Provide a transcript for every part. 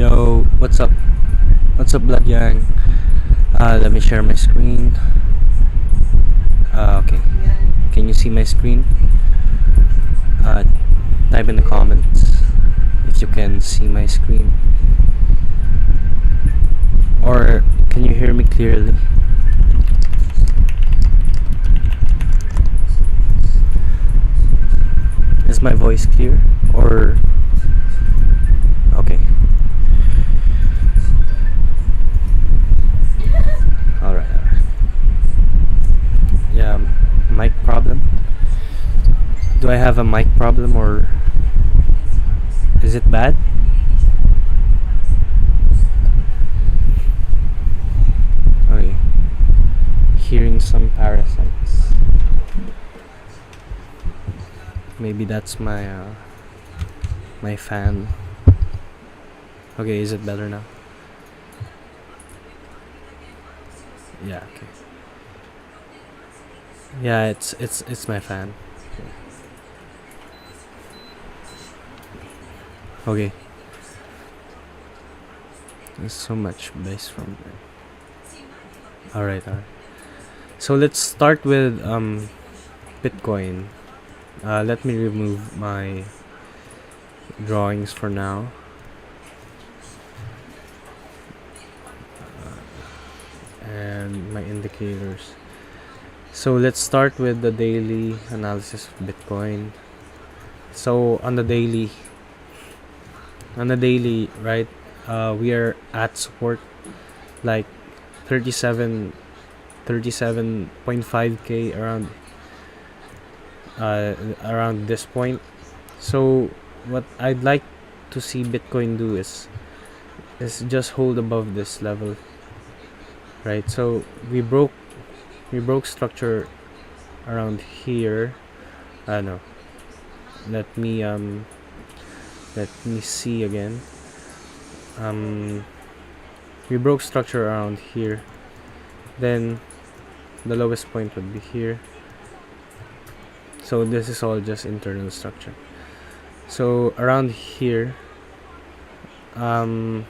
Yo, what's up? What's up, Blood Yang? Let me share my screen. Okay. Can you see my screen? Uh, Type in the comments if you can see my screen. Or can you hear me clearly? Is my voice clear? Or okay. Alright. Yeah, mic problem? Do I have a mic problem or is it bad? Okay. Hearing some parasites. Maybe that's my fan. Okay, is it better now? Yeah, okay. Yeah, it's my fan. Okay. There's so much bass from there. Alright. So let's start with Bitcoin. Let me remove my drawings for now. And my indicators. So let's start with the daily analysis of Bitcoin. So on the daily, right, we are at support like 37.5k around this point. So what I'd like to see Bitcoin do is just hold above this level, right? So we broke structure around here. No, let me see again. We broke structure around here, then the lowest point would be here. So this is all just internal structure. So around here, and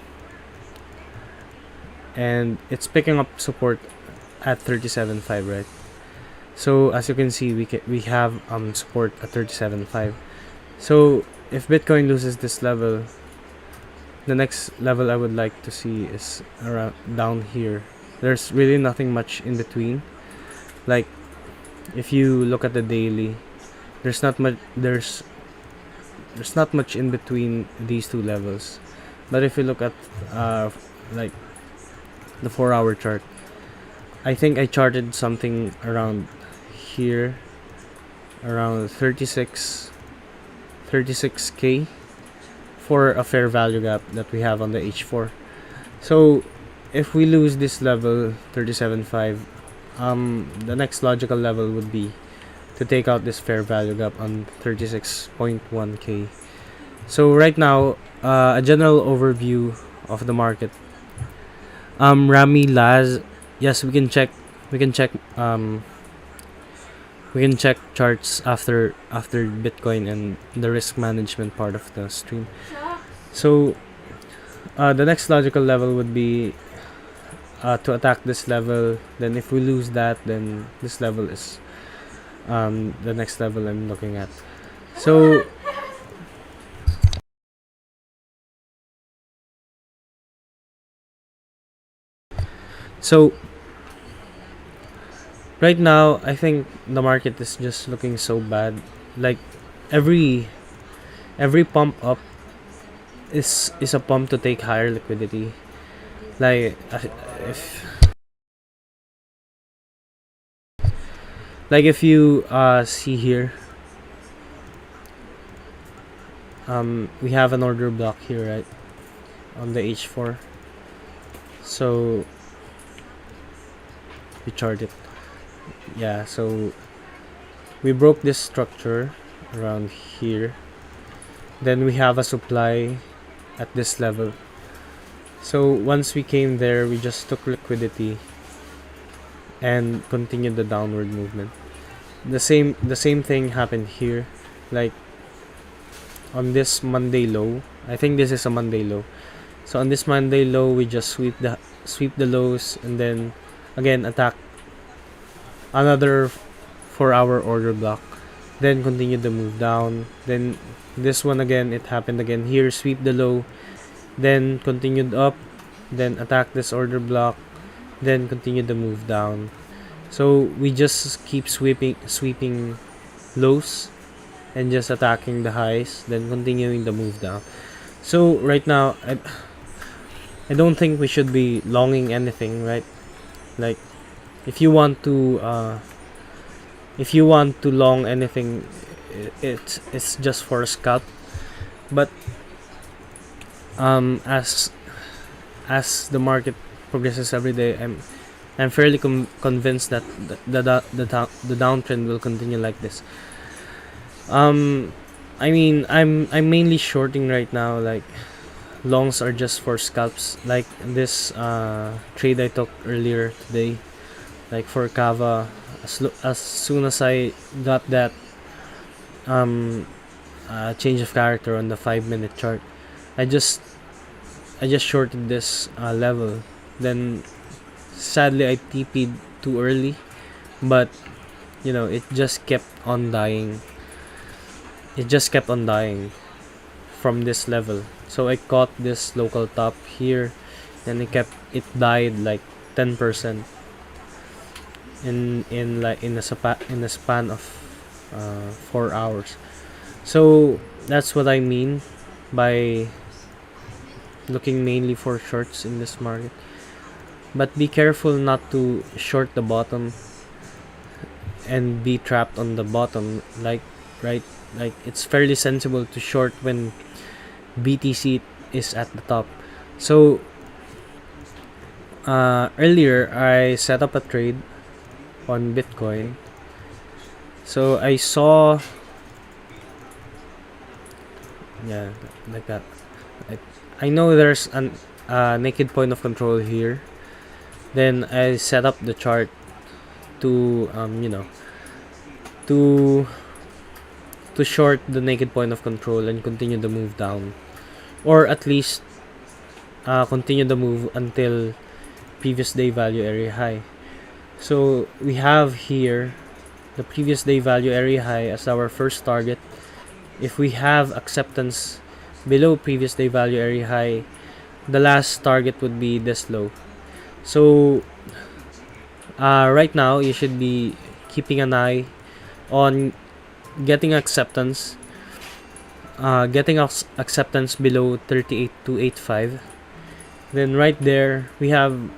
it's picking up support at 37.5, right? So as you can see, we have support at 37.5. So if Bitcoin loses this level, the next level I would like to see is around down here. There's really nothing much in between. Like if you look at the daily, there's not much in between these two levels. But if you look at like the 4-hour chart, I think I charted something around here, around 36k for a fair value gap that we have on the H4. So if we lose this level 37.5, the next logical level would be to take out this fair value gap on 36.1k. So right now, a general overview of the market. Rami Laz, yes, we can check charts after Bitcoin and the risk management part of the stream. So the next logical level would be to attack this level. Then if we lose that, then this level is the next level I'm looking at. So right now, I think the market is just looking so bad. Like every pump up is a pump to take higher liquidity. Like if you see here, we have an order block here, right, on the H4. So we chart it. Yeah, so we broke this structure around here. Then we have a supply at this level. So once we came there, we just took liquidity and continued the downward movement. The same thing happened here. Like on this Monday low, I think this is a Monday low. So on this Monday low, we just sweep the lows and then again attack another 4-hour order block. Then continue the move down. Then this one again, it happened again here. Sweep the low, then continued up, then attack this order block, then continue the move down. So we just keep sweeping lows and just attacking the highs, then continuing the move down. So right now, I don't think we should be longing anything, right? Like if you want to long anything, it's just for a scalp. But as the market progresses every day, I'm fairly convinced that the downtrend will continue like this. I mean, I'm mainly shorting right now. Like longs are just for scalps. Like this trade I took earlier today, like for Kava. As soon as I got that change of character on the 5-minute chart, I just shorted this level. Then sadly I TP'd too early, but it just kept on dying. It just kept on dying from this level. So I caught this local top here, and it died like 10% in a span of 4 hours. So that's what I mean by looking mainly for shorts in this market. But be careful not to short the bottom and be trapped on the bottom. Like it's fairly sensible to short when BTC is at the top. So earlier I set up a trade on Bitcoin. So I saw like that. I know there's an naked point of control here. Then I set up the chart to to short the naked point of control and continue the move down, or at least continue the move until previous day value area high. So we have here the previous day value area high as our first target. If we have acceptance below previous day value area high, the last target would be this low. So right now you should be keeping an eye on getting acceptance below 38,285. Then right there we have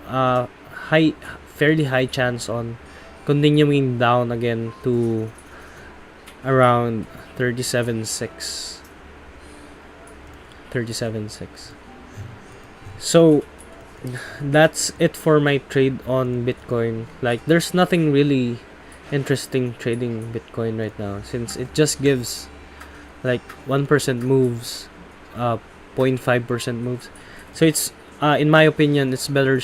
fairly high chance on continuing down again to around 37.6. So that's it for my trade on Bitcoin. Like there's nothing really interesting trading Bitcoin right now, since it just gives like 1% moves, 0.5% moves. So it's in my opinion, it's better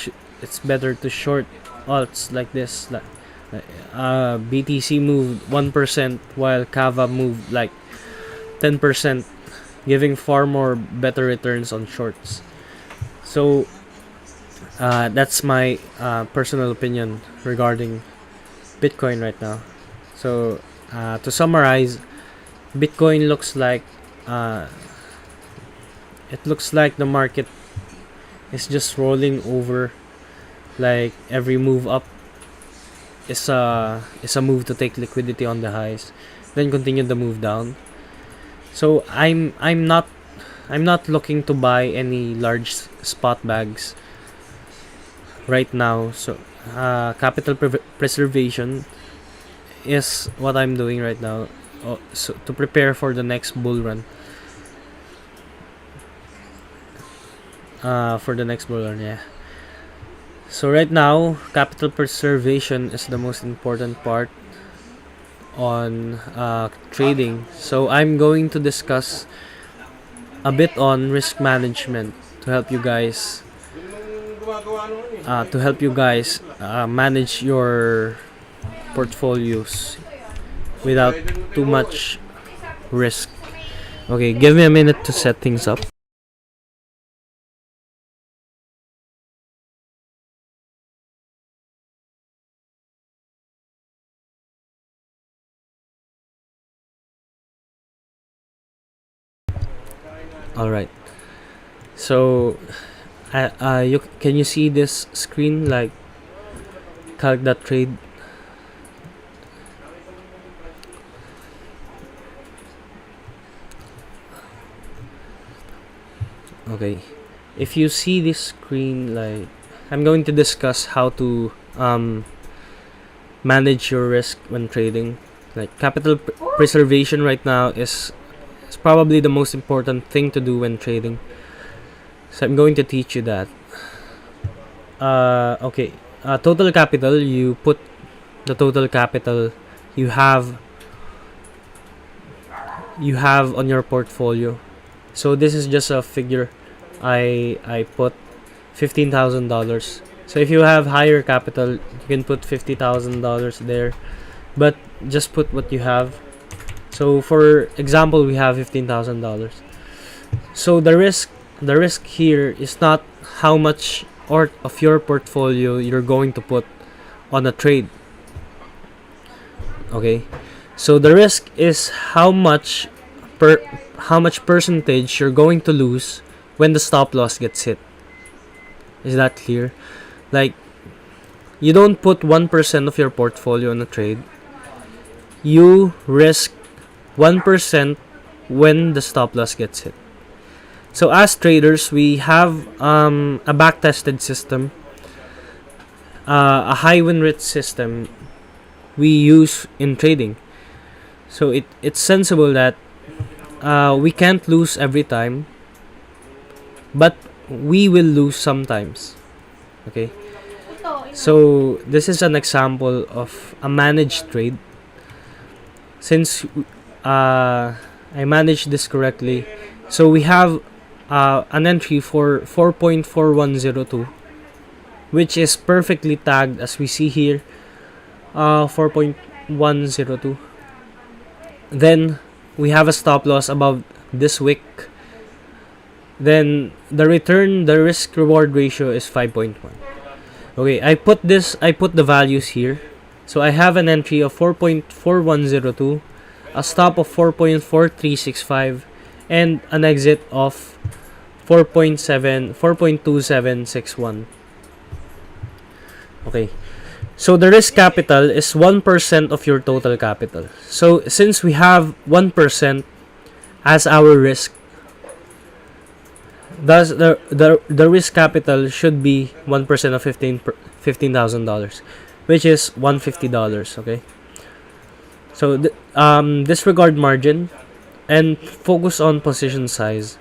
to short alts like this. Like BTC moved 1% while Kava moved like 10%, giving far more better returns on shorts. So that's my personal opinion regarding Bitcoin right now. So to summarize, Bitcoin looks like the market is just rolling over. Like every move up is a move to take liquidity on the highs, then continue the move down. So I'm not looking to buy any large spot bags right now. So capital preservation is what I'm doing right now, so to prepare for the next bull run. Yeah. So right now, capital preservation is the most important part on trading. So I'm going to discuss a bit on risk management to help you guys manage your portfolios without too much risk. Okay, give me a minute to set things up. All right. So, can you see this screen like calc that trade? Okay. If you see this screen, like I'm going to discuss how to manage your risk when trading. Like capital preservation right now is probably the most important thing to do when trading. So I'm going to teach you that. Okay. Total capital. You put the total capital you have on your portfolio. So this is just a figure. I put $15,000. So if you have higher capital, you can put $50,000 there, but just put what you have. So for example, we have $15,000. So the risk here is not how much or of your portfolio you're going to put on a trade. Okay, so the risk is how much percentage you're going to lose when the stop loss gets hit. Is that clear? Like, you don't put 1% of your portfolio on a trade. You risk 1% when the stop loss gets hit. So as traders, we have a back-tested system, a high win rate system we use in trading. So it's sensible that we can't lose every time, but we will lose sometimes. Okay, so this is an example of a managed trade. Since I managed this correctly, so we have an entry for 4.4102, which is perfectly tagged as we see here, 4.102. Then we have a stop loss above this wick. Then the risk reward ratio is 5.1. Okay, I put the values here. So I have an entry of 4.4102, a stop of 4.4365, and an exit of 4.2761. Okay. So the risk capital is 1% of your total capital. So since we have 1% as our risk, thus the risk capital should be 1% of $15,000, which is $150. Okay. So disregard margin and focus on position size.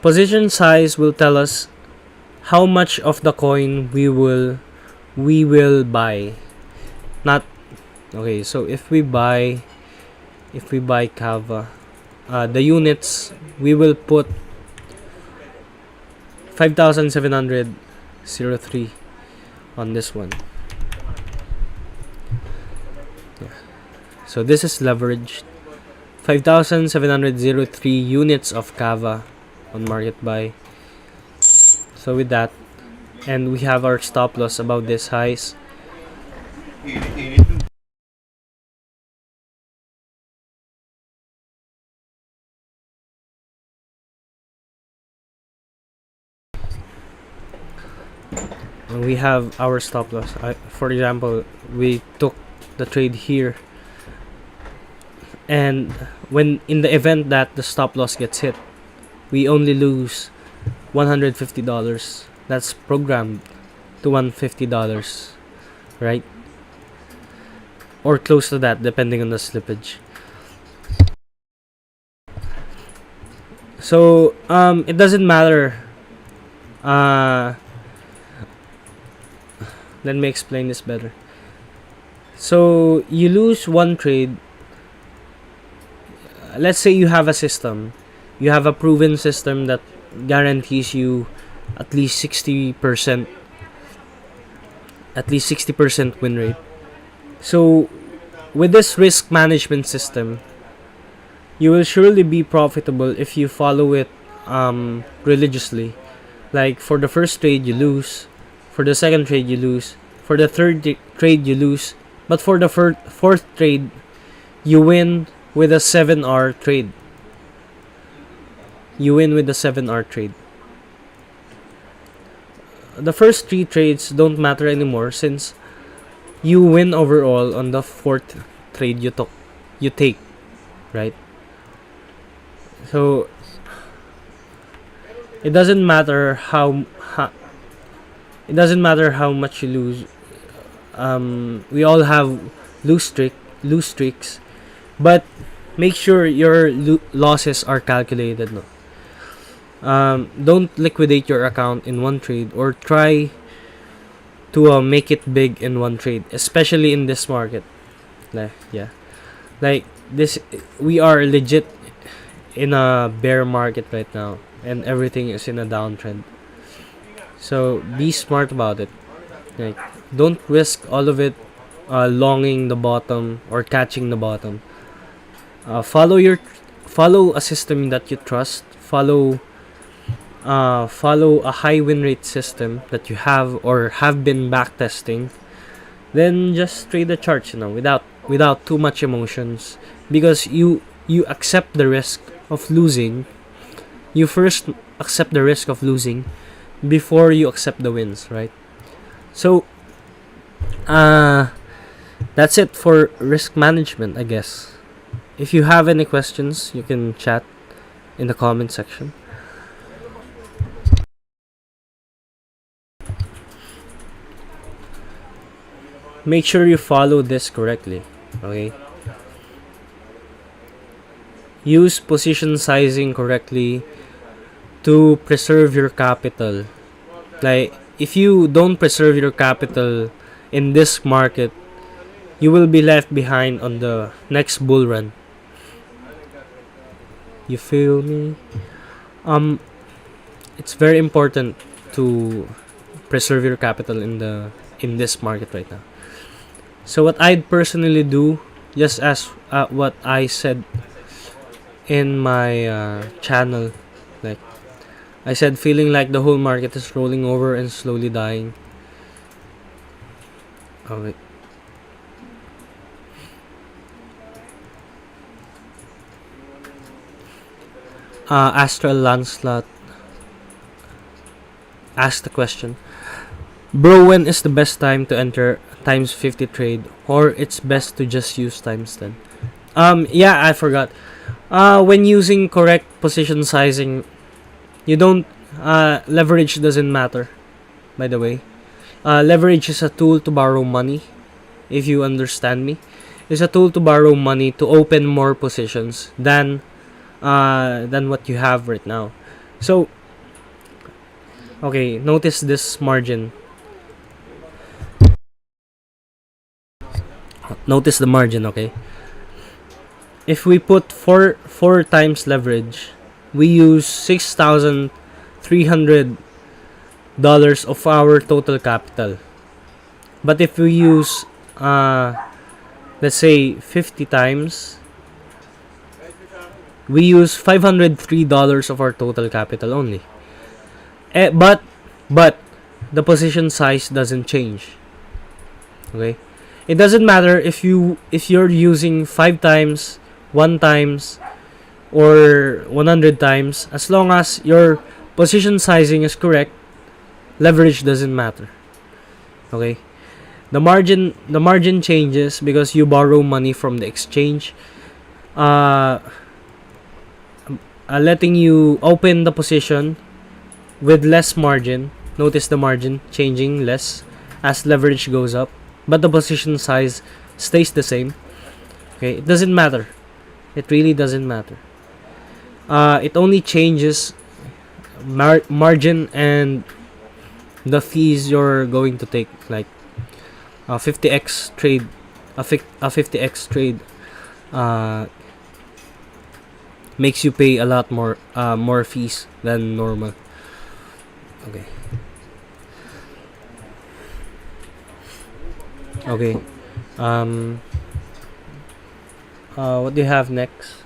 Position size will tell us how much of the coin we will buy. Not okay. So if we buy Kava, the units we will put 5,703 on this one. Yeah. So this is leveraged 5,703 units of Kava on market buy. So with that, and we have our stop loss about this highs. And we have our stop loss. For example, we took the trade here, and when in the event that the stop loss gets hit, we only lose $150. That's programmed to $150, right? Or close to that, depending on the slippage. So it doesn't matter. Let me explain this better. So you lose one trade. Let's say you have a system. You have a proven system that guarantees you at least 60% win rate. So with this risk management system, you will surely be profitable if you follow it religiously. Like for the first trade you lose, for the second trade you lose, for the third trade you lose, but for the fourth trade you win with a 7-hour trade. you win with the 7-hour trade. The first 3 trades don't matter anymore since you win overall on the 4th trade you take, right? So it doesn't matter it doesn't matter how much you lose. We all have lose streaks, but make sure your losses are calculated. No? Don't liquidate your account in one trade or try to make it big in one trade, especially in this market. Yeah, like this, we are legit in a bear market right now, and everything is in a downtrend. So be smart about it. Like, don't risk all of it longing the bottom or catching the bottom. Follow a system that you trust. Follow a high win rate system that you have or have been backtesting. Then just trade the charts, without too much emotions, because you accept the risk of losing. You first accept the risk of losing before you accept the wins, right? So that's it for risk management, I guess. If you have any questions, you can chat in the comment section. Make sure you follow this correctly, okay? Use position sizing correctly to preserve your capital. Like, if you don't preserve your capital in this market, you will be left behind on the next bull run. You feel me? It's very important to preserve your capital in this market right now. So what I'd personally do, just as what I said in my channel, like I said, feeling like the whole market is rolling over and slowly dying. Oh wait. Astral Lancelot asked the question, bro, when is the best time to enter times 50 trade, or it's best to just use times 10? Yeah, I forgot. When using correct position sizing, you don't leverage doesn't matter, by the way. Leverage is a tool to borrow money, if you understand me. It's a tool to borrow money to open more positions than what you have right now. So, okay, notice this margin. Notice the margin, okay? If we put four times leverage, we use $6,300 of our total capital. But if we use let's say 50 times, we use $503 of our total capital only. But the position size doesn't change. Okay? It doesn't matter if you're using 5 times, 1 times, or 100 times, as long as your position sizing is correct, leverage doesn't matter. Okay? The margin changes because you borrow money from the exchange, letting you open the position with less margin. Notice the margin changing less as leverage goes up, but the position size stays the same. Okay, it doesn't matter. It really doesn't matter. It only changes margin and the fees you're going to take, like 50x trade, a 50x trade makes you pay a lot more fees than normal. Okay. Okay. What do you have next?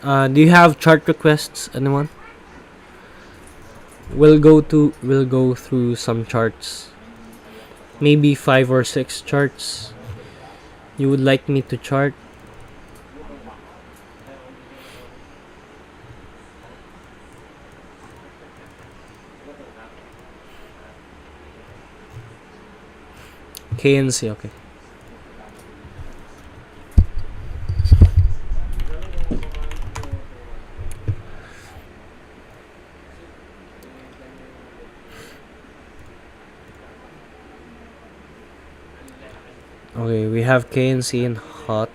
Do you have chart requests, anyone? We'll go through some charts. Maybe 5 or 6 charts you would like me to chart. KNC, okay. Okay, we have KNC in hot.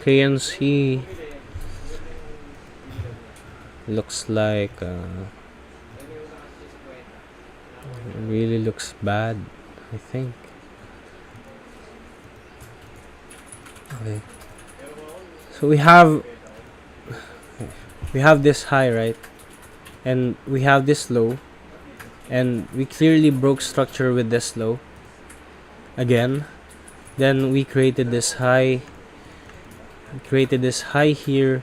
KNC looks like really looks bad, I think. Okay, so we have this high, right, and we have this low, and we clearly broke structure with this low again. Then we created this high here.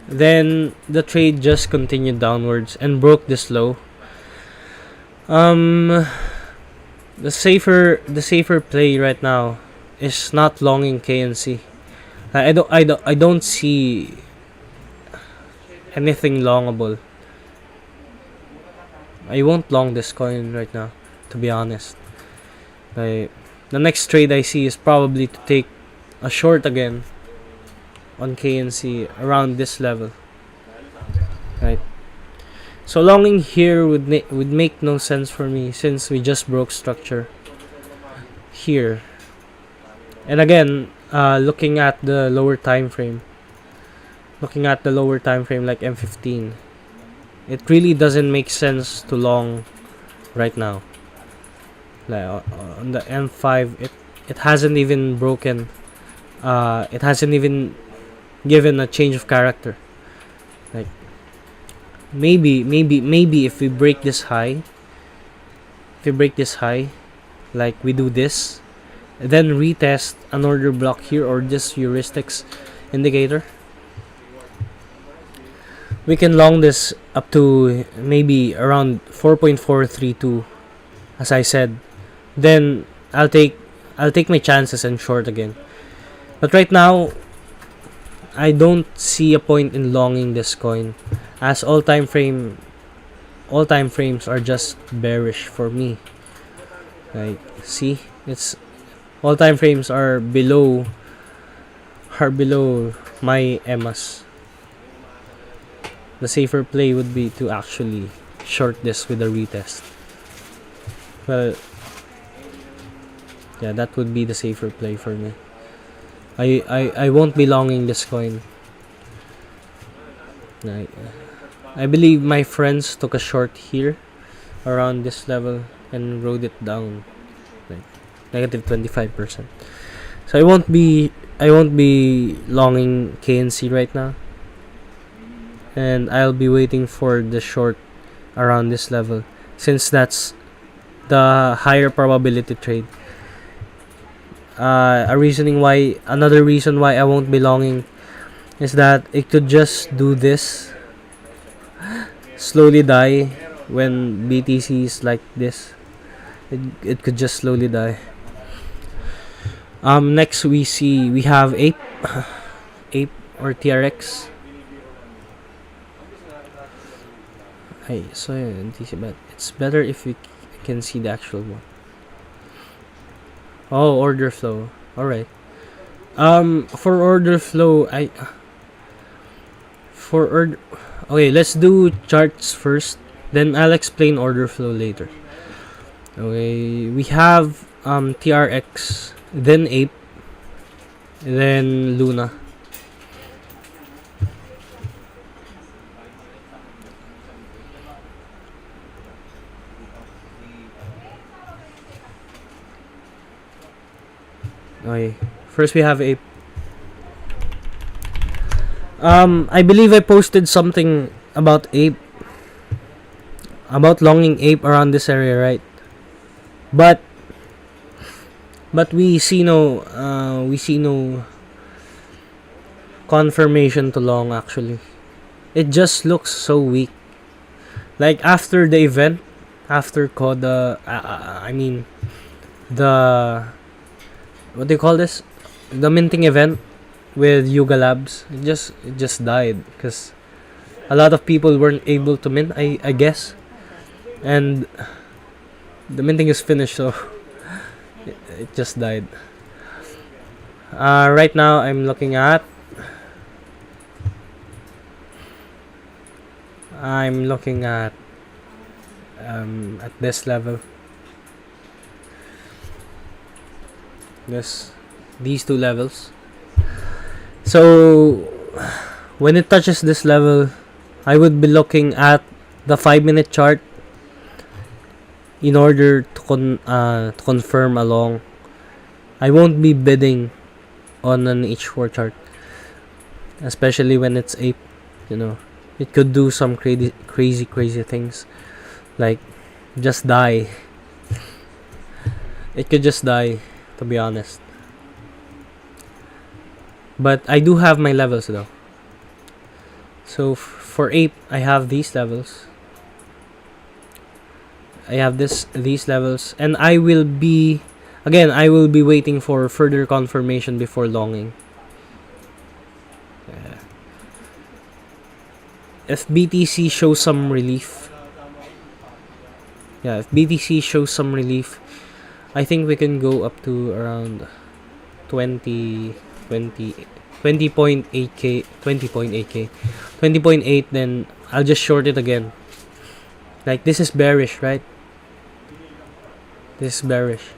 Then the trade just continued downwards and broke this low. The safer play right now is not longing KNC. I don't see anything longable. I won't long this coin right now, to be honest. The next trade I see is probably to take a short again on KNC around this level, right? So longing here would make no sense for me since we just broke structure here. And again, looking at the lower time frame, like M15, it really doesn't make sense to long right now. Like on the M5, it hasn't even broken. It hasn't even given a change of character. Like maybe if we break this high, like we do this, then retest an order block here or this heuristics indicator, we can long this up to maybe around 4.432, as I said. Then I'll take my chances and short again. But right now, I don't see a point in longing this coin, as all time frames are just bearish for me. Like, see, it's all time frames are below my EMAs. The safer play would be to actually short this with a retest. Well, yeah, that would be the safer play for me. I won't be longing this coin. I believe my friends took a short here around this level and rode it down like negative 25%. So I won't be longing KNC right now, and I'll be waiting for the short around this level since that's the higher probability trade. Another reason why I won't be longing is that it could just do this, slowly die when BTC is like this. It could just slowly die. Next we have ape or TRX. Hey, so but it's better if we can see the actual one. Oh, order flow. All right. For order flow, okay, let's do charts first. Then I'll explain order flow later. Okay, we have TRX, then Ape, then Luna. Okay, first we have Ape. I believe I posted something about Ape, about longing Ape around this area, right? But we see no confirmation to long. Actually, it just looks so weak. Like after the event, after Coda, I mean the, what do you call this? The minting event with Yuga Labs. It just died because a lot of people weren't able to mint, I guess, and the minting is finished, so it just died. Right now I'm looking at this level, these two levels. So when it touches this level, I would be looking at the 5-minute chart in order to confirm along. I won't be bidding on an H4 chart, especially when it's ape. It could do some crazy things, like just die. It could just die, to be honest. But I do have my levels though. So for ape, I have these levels. I have these levels, and I will be waiting for further confirmation before longing. If BTC shows some relief, I think we can go up to around 20.8k, 20.8. Then I'll just short it again. Like, this is bearish, right? This is bearish.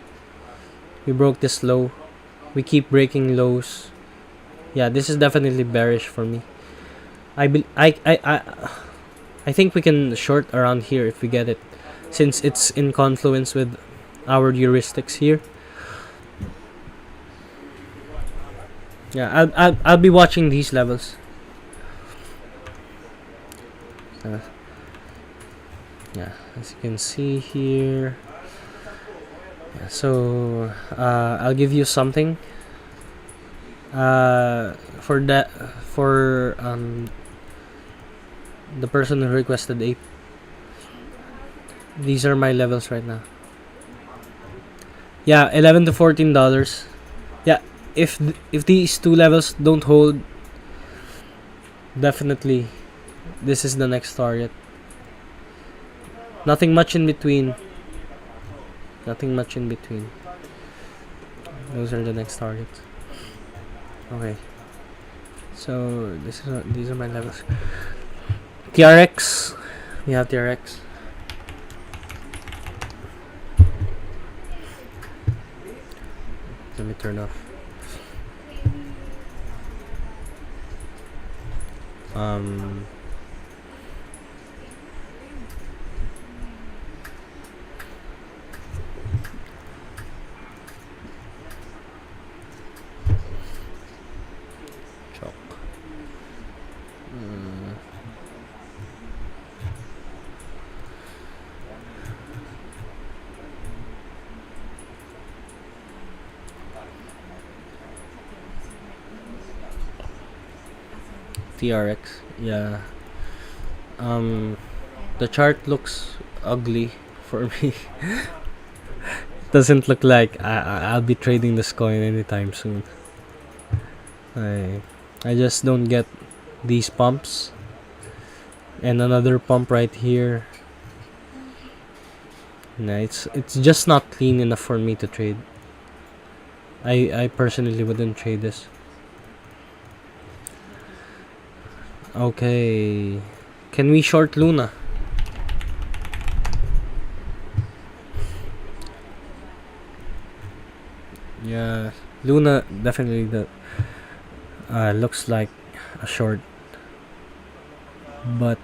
We broke this low. We keep breaking lows. Yeah, this is definitely bearish for me. I think we can short around here if we get it, since it's in confluence with our heuristics here. Yeah, I'll be watching these levels. Yeah, as you can see here. Yeah, so I'll give you something. For the person who requested ape. These are my levels right now. Yeah, $11 to $14. Yeah, if these two levels don't hold, definitely this is the next target. Nothing much in between. Those are the next targets. Okay. So these are my levels. TRX. We have TRX. Let me turn off. Chalk. TRX. Yeah. The chart looks ugly for me. Doesn't look like I'll be trading this coin anytime soon. I just don't get these pumps, and another pump right here. Nah, it's just not clean enough for me to trade. I personally wouldn't trade this. Okay, can we short Luna? Yeah, Luna definitely looks like a short, but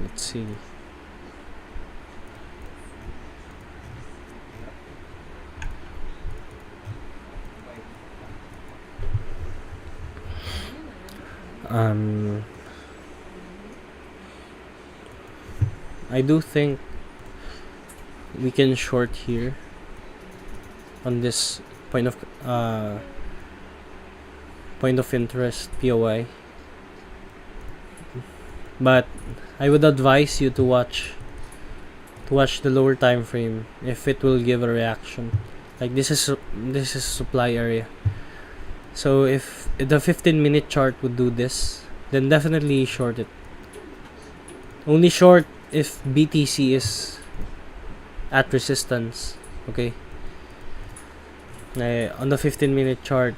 let's see. I do think we can short here on this point of interest POI, but I would advise you to watch to watch the lower time frame if it will give a reaction. Like this is supply area. So if the 15-minute chart would do this, then definitely short it. Only short if BTC is at resistance. Okay. On the 15-minute chart,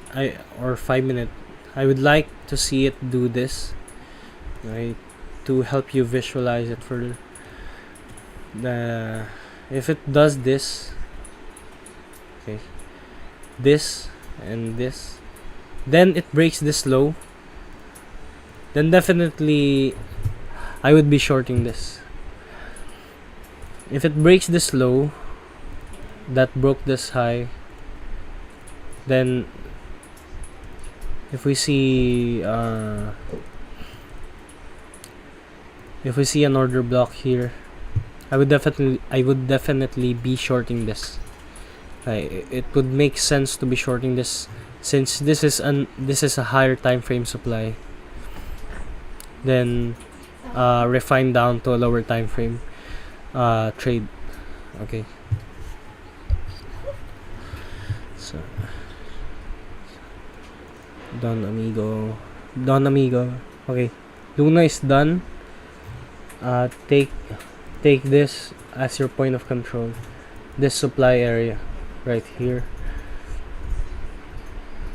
or 5-minute, I would like to see it do this, right, to help you visualize it further. If it does this, okay, this and this, then it breaks this low, then definitely I would be shorting this. If it breaks this low that broke this high, then if we see an order block here, I would definitely be shorting this. It would make sense to be shorting this since this is a higher time frame supply. Then refine down to a lower time frame trade. Okay. So done, amigo. Okay, Luna is done. Take this as your point of control, this supply area right here.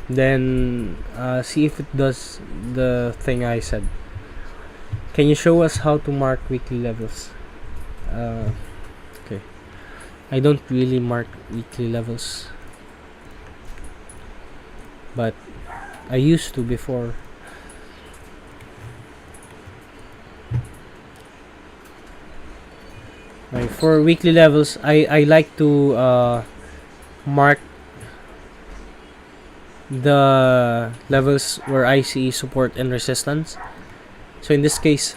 Then see if it does the thing I said. Can you show us how to mark weekly levels? Okay, I don't really mark weekly levels, but I used to before. Right, for weekly levels, I like to mark the levels where I see support and resistance. So in this case,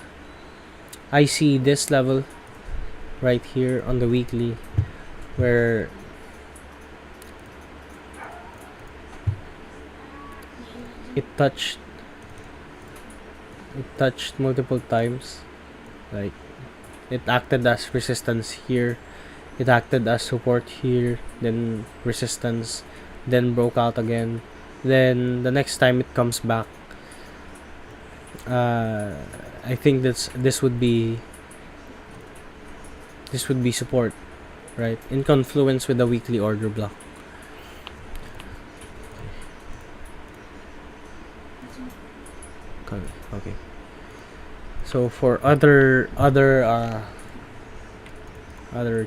I see this level right here on the weekly where it touched multiple times. Like it acted as resistance here, it acted as support here, then resistance, then broke out again, then the next time it comes back, I think this would be support, right, in confluence with the weekly order block. Okay. So for other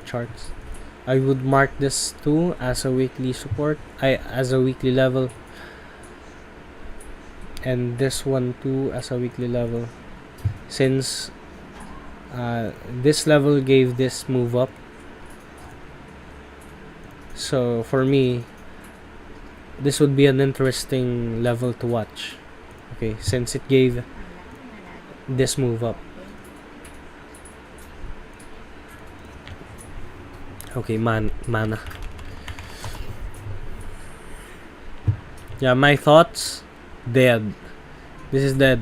charts, I would mark this too as a weekly support, as a weekly level, and this one too as a weekly level, since this level gave this move up. So for me, this would be an interesting level to watch. Okay, since it gave this move up. Okay, mana. Yeah, my thoughts, dead. This is dead.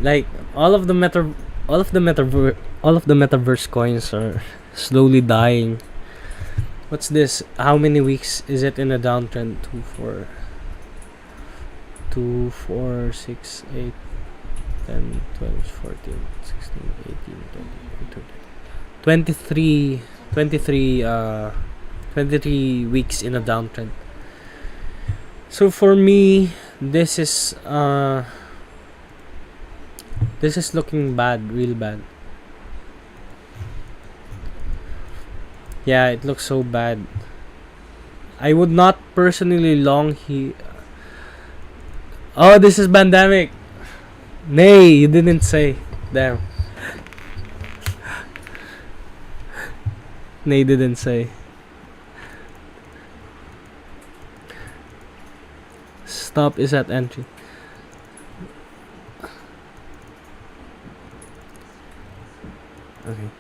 Like all of the metaverse coins are slowly dying. What's this? How many weeks is it in a downtrend? 2, 4, 6, 8, 10, 12, 14, 16, 18, 20, 23 weeks in a downtrend. So for me, this is looking bad, real bad. Yeah, it looks so bad. I would not personally long here. Oh, this is pandemic. Nay, you didn't say. Damn. Nay didn't say. Stop is at entry. Okay.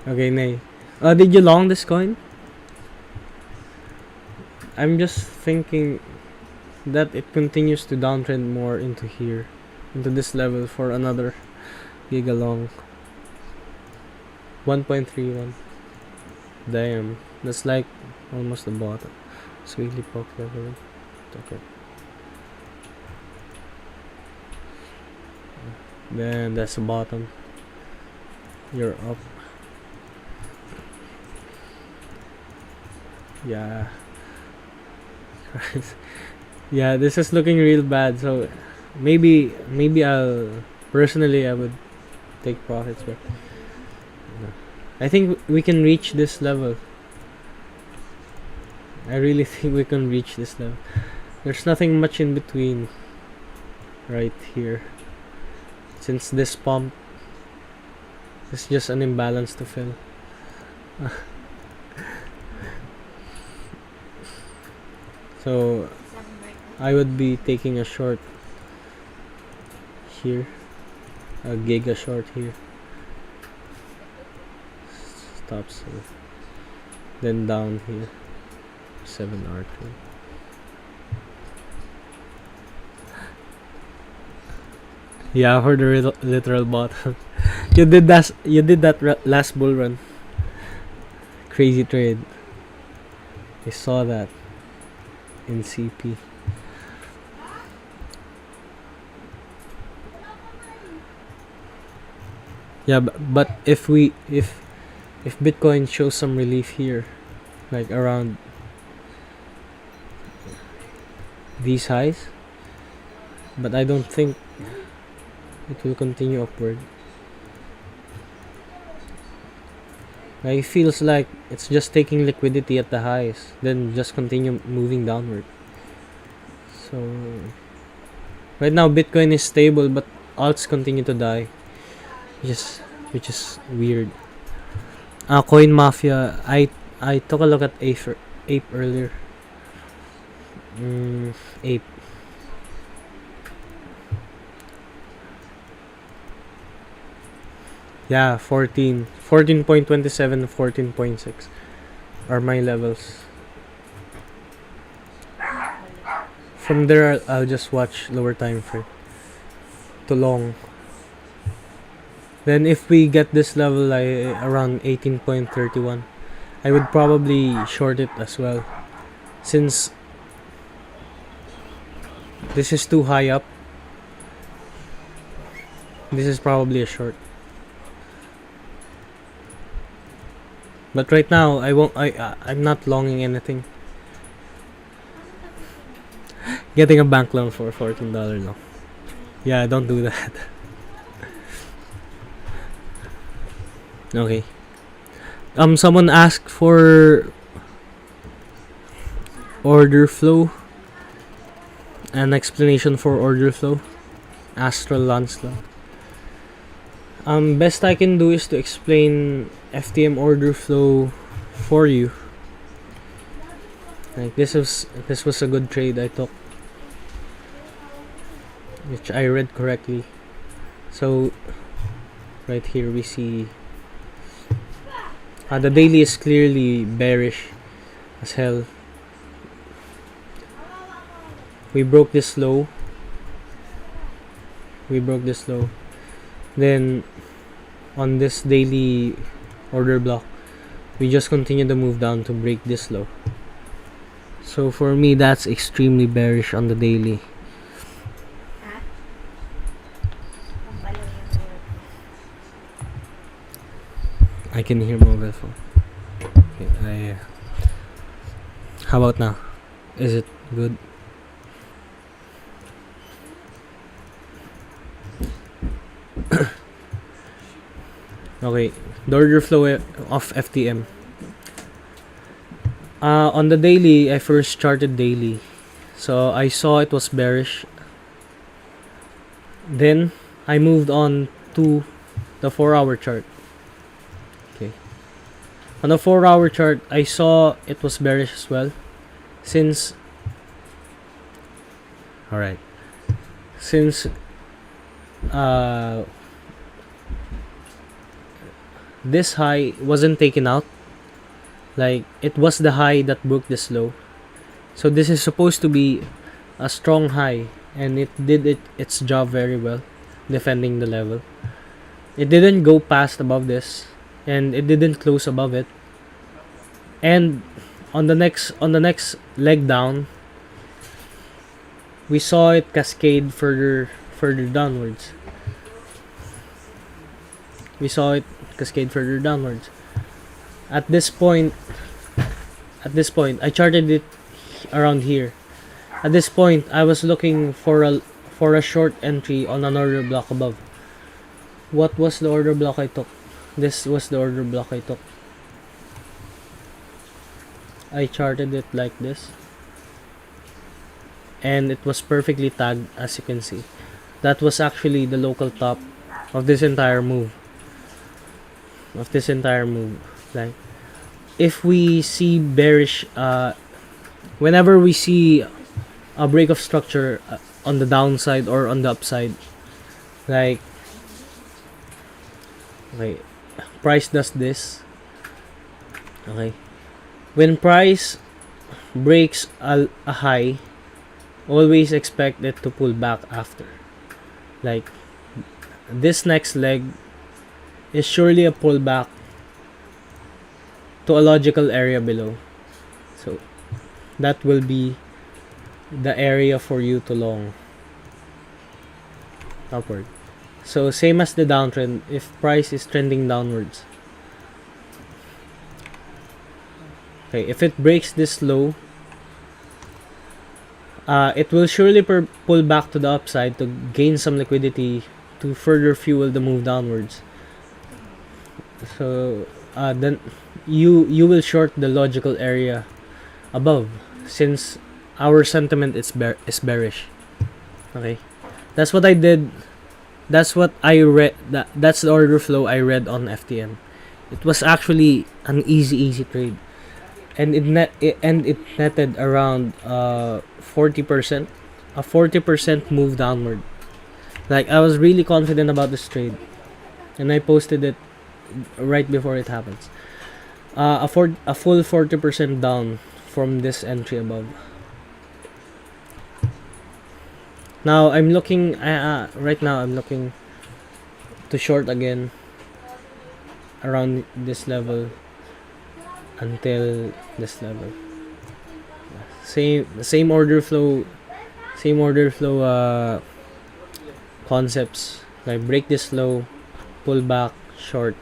Okay, Nay. Did you long this coin? I'm just thinking that it continues to downtrend more into here, into this level for another Giga long. 1.31. Damn. That's like almost the bottom. Sweetly poke level. Okay. Then that's the bottom. You're up. Yeah. Yeah, this is looking real bad. So maybe I'll personally I would take profits, but no. I think we can reach this level. I really think we can reach this level. There's nothing much in between right here. Since this pump is just an imbalance to fill. So I would be taking a short here, a giga short here. Stops here. Then down here, 7R2. Yeah, for the literal bottom. You did that last bull run. Crazy trade. I saw that in CP. Yeah, but if Bitcoin shows some relief here, like around these highs, but I don't think it will continue upward. Like, it feels like it's just taking liquidity at the highs, then just continue moving downward. So right now Bitcoin is stable, but alts continue to die, which is weird. Coin Mafia. I took a look at Ape earlier. Ape. Yeah, 14.27, 14.6 are my levels. From there, I'll just watch lower time frame to long. Then if we get this level like around 18.31, I would probably short it as well, since this is too high up. This is probably a short. But right now, I'm not longing anything. Getting a bank loan for $14 long. Yeah, don't do that. Okay. Someone asked for order flow. An explanation for order flow. Astral Lancelot. Best I can do is to explain FTM order flow for you. Like, this was a good trade I took, which I read correctly. So right here we see the daily is clearly bearish as hell. We broke this low. Then on this daily order block, we just continue to move down to break this low. So for me, that's extremely bearish on the daily. I can hear mobile phone. Okay, how about now? Is it good? Okay, the order flow of FTM. On the daily, I first charted daily, so I saw it was bearish. Then I moved on to the 4-hour chart. Okay, on the 4-hour chart, I saw it was bearish as well. Since this high wasn't taken out, like it was the high that broke this low, so this is supposed to be a strong high, and it did its job very well, defending the level. It didn't go past above this, and it didn't close above it. And on the next leg down, we saw it cascade further downwards. We saw it cascade further downwards. At this point, I charted it around here. At this point, I was looking for a short entry on an order block above. What was the order block I took? This was the order block I took. I charted it like this, and it was perfectly tagged, as you can see. That was actually the local top of this entire move. Like, if we see bearish, whenever we see a break of structure on the downside or on the upside, like, okay, price does this. Okay, when price breaks a high, always expect it to pull back after. Like, this next leg is surely a pullback to a logical area below. So that will be the area for you to long upward. So same as the downtrend, if price is trending downwards, okay, if it breaks this low, it will surely pull back to the upside to gain some liquidity to further fuel the move downwards. So then you will short the logical area above, since our sentiment is bearish. Okay, that's what I did. That's what I read. That's the order flow I read on FTM. It was actually an easy trade, and it netted around 40%, a 40% move downward. Like, I was really confident about this trade, and I posted it right before it happens. A full 40% down from this entry above. Now I'm looking. Right now I'm looking to short again around this level until this level. Same order flow. Concepts. Like, break this low, pull back, short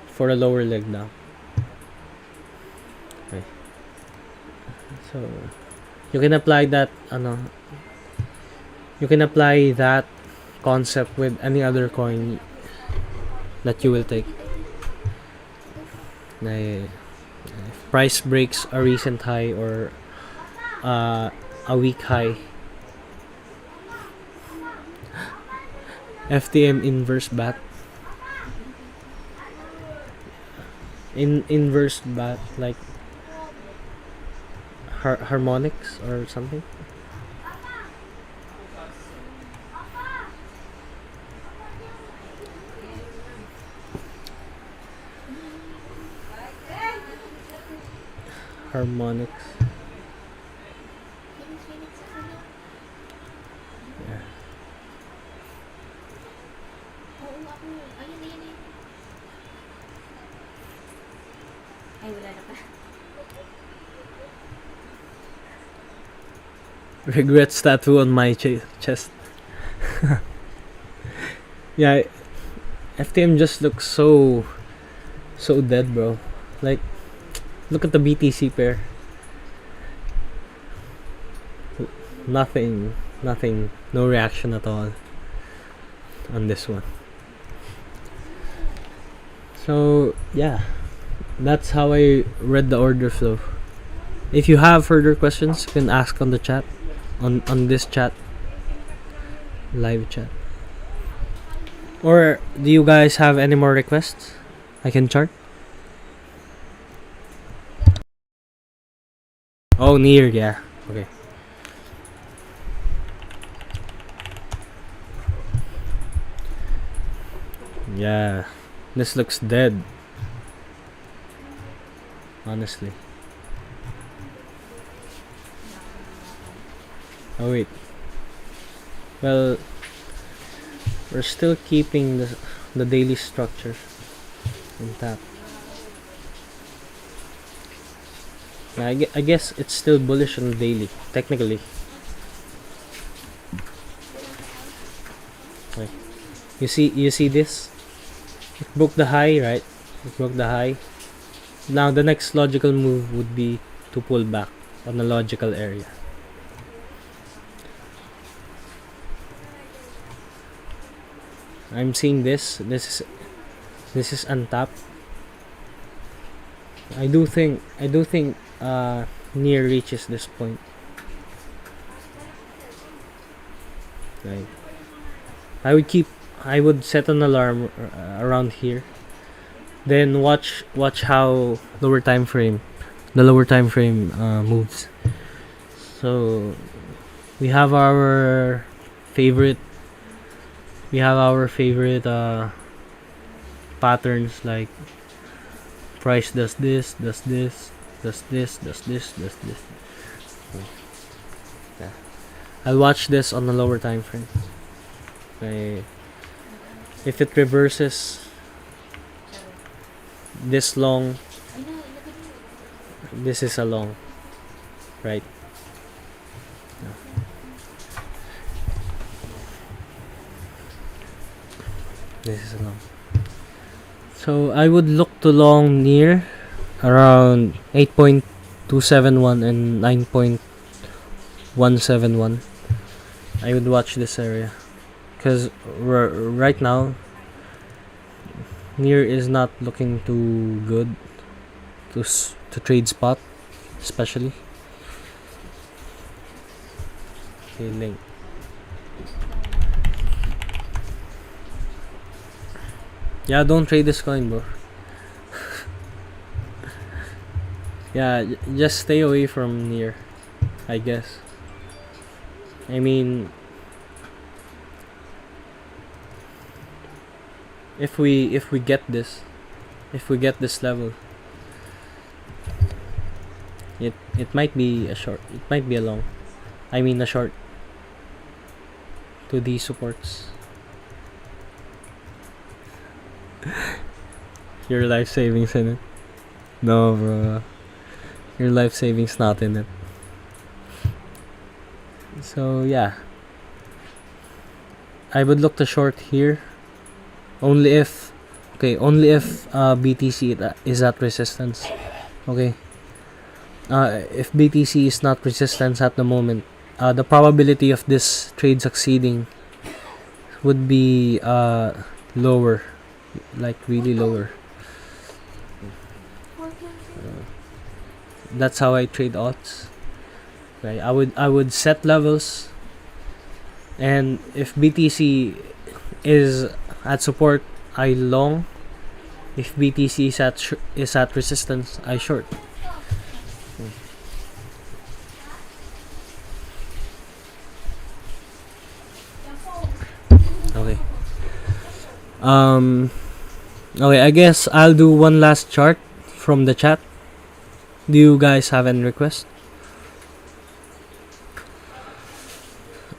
for a lower leg now. Okay. So you can apply that. You can apply that concept with any other coin that you will take. If price breaks a recent high or a weak high, FTM inverse bat, inverse bat, like harmonics or something. Harmonics. Yeah. Ay, wala na pa. Regrets tattoo on my chest. Yeah, FTM just looks so dead, bro. Like, look at the BTC pair. Nothing, no reaction at all on this one. So yeah, that's how I read the order flow. If you have further questions, you can ask on the chat, on this chat, live chat. Or do you guys have any more requests I can chart? Oh, near, yeah. Okay. Yeah, this looks dead. Honestly. Oh wait. Well, we're still keeping the the daily structure in tap. I guess it's still bullish on the daily, technically. Okay. You see this? It broke the high, right? It broke the high. Now the next logical move would be to pull back on the logical area. I'm seeing this. This is untapped. I do think near reaches this point. Right. I would set an alarm around here. Then watch how the lower time frame moves. So we have our favorite patterns, like price does this, does this, does this, does this, does this. Yeah. I'll watch this on the lower time frame. Okay. If it reverses this long, this is a long, right? This is a long. So I would look to long near around 8.271 and 9.171. I would watch this area because right now near is not looking too good to trade spot, especially. Okay, link. Yeah, don't trade this coin, bro. Yeah, just stay away from near, I guess. I mean, if we get this level, it might be a short, it might be a long. I mean a short to these supports. Your life savings in it? No, bro. Your life savings not in it. So yeah, I would look to short here only if BTC is at resistance. Okay. If BTC is not resistance at the moment, the probability of this trade succeeding would be lower, like really lower. That's how I trade odds. Right? I would set levels, and if BTC is at support, I long. If BTC is at resistance, I short. Okay. Okay, I guess I'll do one last chart from the chat. Do you guys have any requests?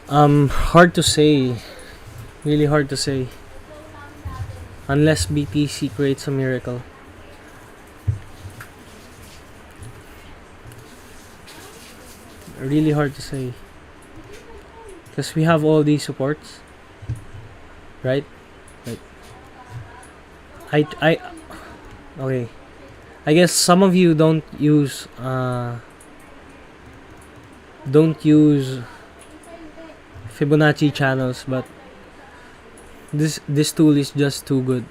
Hard to say. Really hard to say. Unless BTC creates a miracle. Really hard to say. Because we have all these supports. Right? Okay. I guess some of you don't use Fibonacci channels, but this tool is just too good.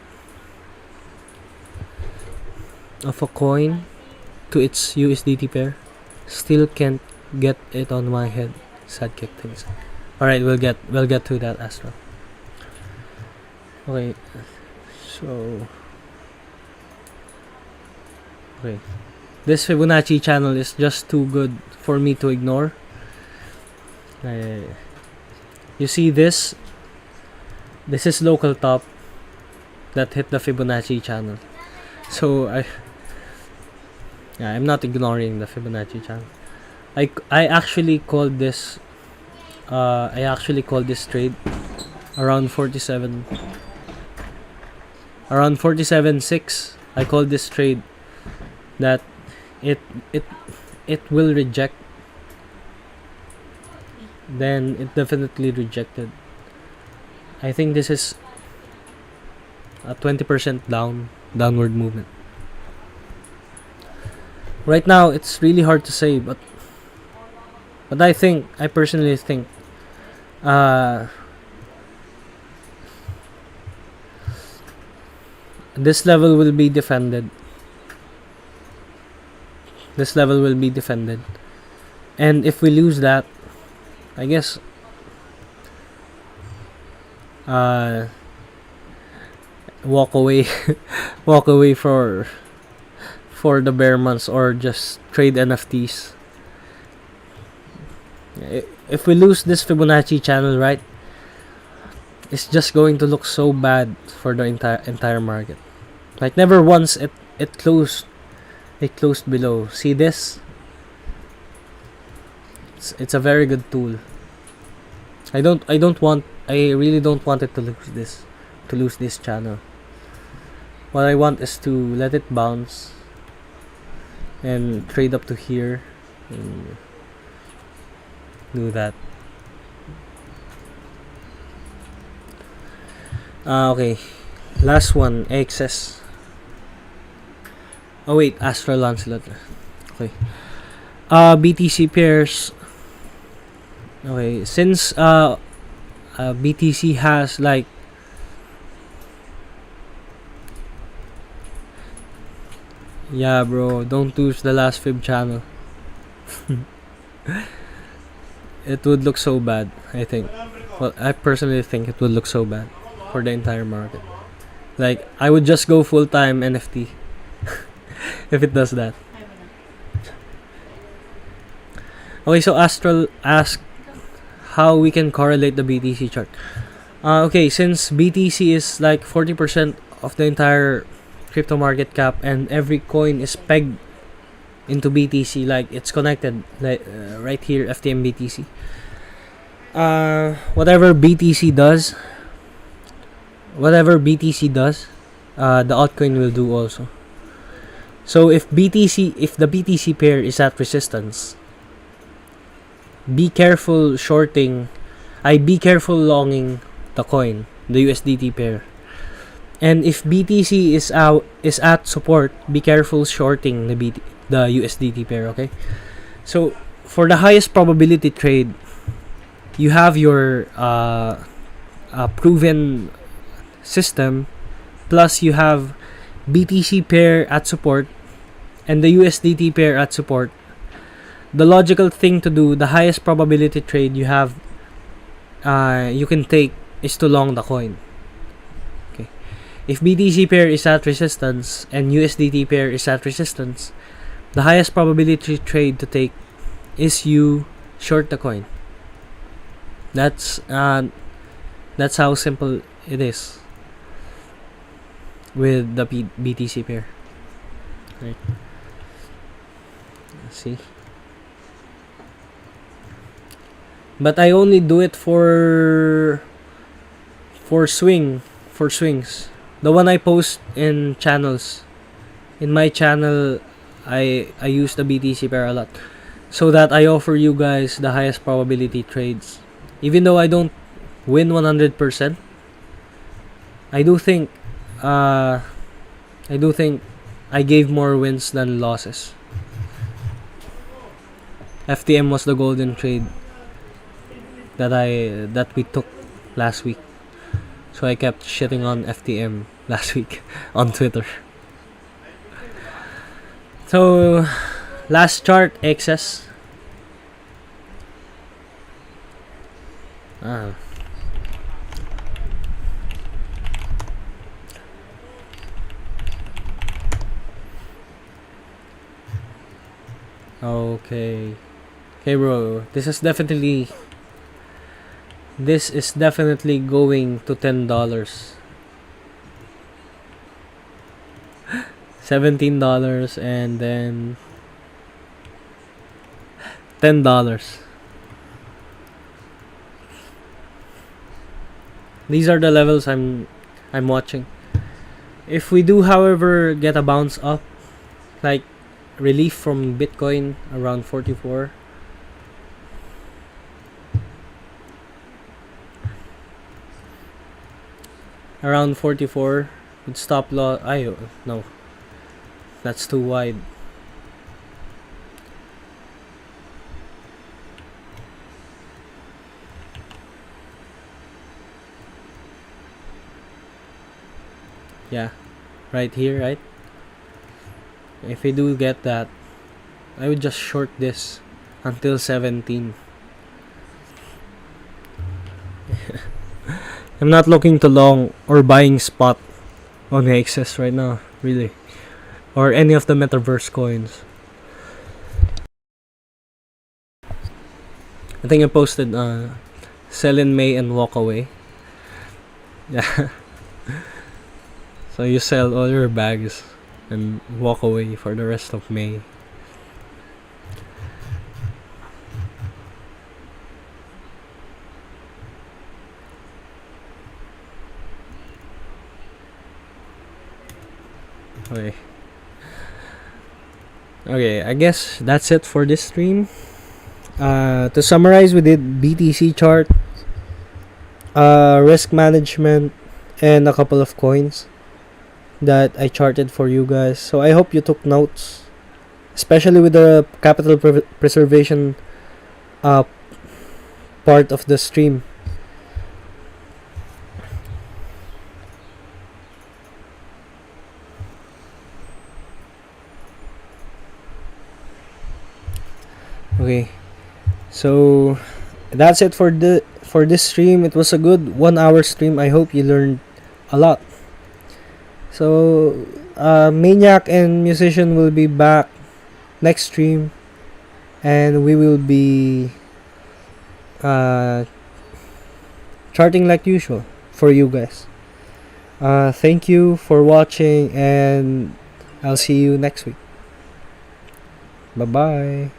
Of a coin to its USDT pair, still can't get it on my head. Sad kick things. All right, we'll get to that as well. Okay, so okay, this Fibonacci channel is just too good for me to ignore. You see this? This is local top that hit the Fibonacci channel. So I'm not ignoring the Fibonacci channel. I actually called this trade around 47. around 47.6, I call this trade that it it it will reject. Then it definitely rejected. I think this is a 20% downward movement. Right now it's really hard to say, but I personally think uh this level will be defended. This level will be defended. And if we lose that, I guess uh walk away walk away for the bear months, or just trade NFTs. If we lose this Fibonacci channel, right, it's just going to look so bad for the entire market. Like, never once it closed below. See this? It's a very good tool. I really don't want it to lose this channel. What I want is to let it bounce and trade up to here and do that. Okay, last one, XS. Oh wait, Astral Lancelot. Okay. BTC pairs. Okay, since BTC has like yeah, bro, don't lose the last fib channel. It would look so bad, I think. Well, I personally think it would look so bad for the entire market. Like, I would just go full-time NFT if it does that. Okay, so Astral asked how we can correlate the BTC chart. Okay, since BTC is like 40% of the entire crypto market cap, and every coin is pegged into BTC, like it's connected, like right here, FTM BTC. Whatever BTC does, the altcoin will do also. So if the BTC pair is at resistance, be careful longing the coin, the USDT pair. And if BTC is at support, be careful shorting the USDT pair, okay? So for the highest probability trade, you have your proven system, plus you have BTC pair at support and the USDT pair at support. The logical thing to do, the highest probability trade you have, you can take, is to long the coin. Okay. If BTC pair is at resistance and USDT pair is at resistance, the highest probability trade to take is you short the coin. That's how simple it is with the BTC pair. Right. See? But I only do it for swings. The one I post in channels. In my channel, I use the BTC pair a lot, so that I offer you guys the highest probability trades. Even though I don't win 100%, I do think I gave more wins than losses. FTM was the golden trade that we took last week. So I kept shitting on FTM last week on Twitter. So last chart, XS. Okay. Okay, bro. This is definitely going to $10. $17 and then $10. These are the levels I'm watching. If we do, however, get a bounce up, like relief from Bitcoin around 44, with stop loss. No, that's too wide. Yeah, right here, right? If we do get that, I would just short this until 17. I'm not looking to long or buying spot on XS right now, really. Or any of the metaverse coins. I think I posted sell in May and walk away. Yeah. So you sell all your bags and walk away for the rest of May. Okay. Okay, I guess that's it for this stream. To summarize, we did BTC chart, risk management, and a couple of coins that I charted for you guys. So I hope you took notes, especially with the capital preservation part of the stream. Okay, so that's it for this stream. It was a good 1 hour stream. I hope you learned a lot. So Maniac and Musician will be back next stream, and we will be charting like usual for you guys. Thank you for watching, and I'll see you next week. Bye bye.